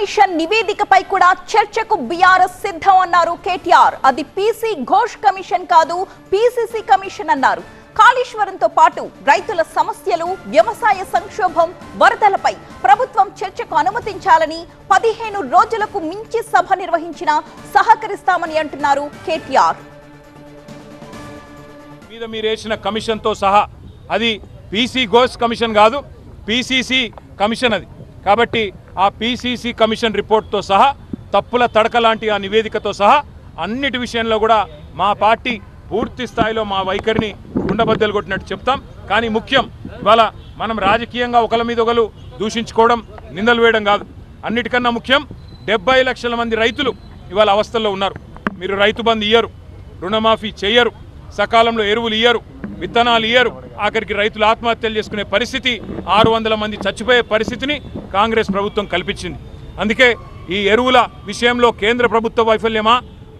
Commission నివేదికపై కూడా చర్చకు BRS సిద్ధం అన్నారు కేటీఆర్. అది పీసీ ఘోష్ కమిషన్ కాదు, పీసీసీ కమిషన్ అన్నారు. కాళేశ్వరంతో పాటు రైతుల సమస్యలు, వ్యవసాయ సంక్షోభం, వరదలపై ప్రభుత్వం చర్చకు అనుమతించాలని 15 రోజులకు మించి సభ నిర్వహించినా సహకరిస్తామని అంటున్నారు కేటీఆర్. మీద మీరేసిన కమిషన్తో సహా అది పీసీ ఘోష్ కమిషన్ కాదు, పీసీసీ కమిషన్ అది. కాబట్టి ఆ పీసీసీ కమిషన్ రిపోర్ట్తో సహా తప్పుల తడక లాంటి ఆ నివేదికతో సహా అన్నిటి విషయంలో కూడా మా పార్టీ పూర్తి స్థాయిలో మా వైఖరిని గుండబద్దలు కొట్టినట్టు చెప్తాం. కానీ ముఖ్యం ఇవాళ మనం రాజకీయంగా ఒకరి మీద ఒకరు దూషించుకోవడం, నిందలు వేయడం కాదు. అన్నిటికన్నా ముఖ్యం 70 లక్షల మంది రైతులు ఇవాళ అవస్థల్లో ఉన్నారు. మీరు రైతు బంధు ఇయ్యరు, రుణమాఫీ చెయ్యరు, సకాలంలో ఎరువులు ఇయ్యరు, విత్తనాలు ఇయ్యరు, ఆఖరికి రైతులు ఆత్మహత్యలు చేసుకునే పరిస్థితి, 600 మంది చచ్చిపోయే పరిస్థితిని కాంగ్రెస్ ప్రభుత్వం కల్పించింది. అందుకే ఈ ఎరువుల విషయంలో కేంద్ర ప్రభుత్వ వైఫల్యమా,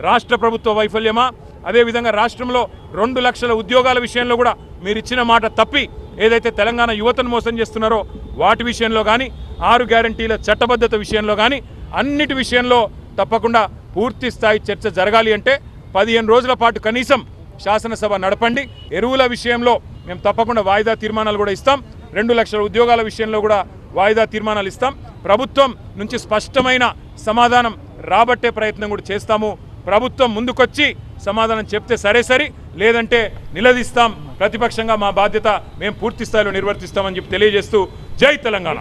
రాష్ట్ర ప్రభుత్వ వైఫల్యమా, అదేవిధంగా రాష్ట్రంలో 2 లక్షల ఉద్యోగాల విషయంలో కూడా మీరు ఇచ్చిన మాట తప్పి ఏదైతే తెలంగాణ యువతను మోసం చేస్తున్నారో వాటి విషయంలో కానీ, 6 గ్యారంటీల చట్టబద్ధత విషయంలో కానీ, అన్నిటి విషయంలో తప్పకుండా పూర్తి స్థాయి చర్చ జరగాలి. అంటే 15 రోజుల పాటు కనీసం శాసనసభ నడపండి. ఎరువుల విషయంలో మేము తప్పకుండా వాయిదా తీర్మానాలు కూడా ఇస్తాం. 2 లక్షల ఉద్యోగాల విషయంలో కూడా వాయిదా తీర్మానాలు ఇస్తాం. ప్రభుత్వం నుంచి స్పష్టమైన సమాధానం రాబట్టే ప్రయత్నం కూడా చేస్తాము. ప్రభుత్వం ముందుకొచ్చి సమాధానం చెప్తే సరే, లేదంటే నిలదీస్తాం. ప్రతిపక్షంగా మా బాధ్యత మేము పూర్తి స్థాయిలో నిర్వర్తిస్తామని చెప్పి తెలియజేస్తూ జై తెలంగాణ.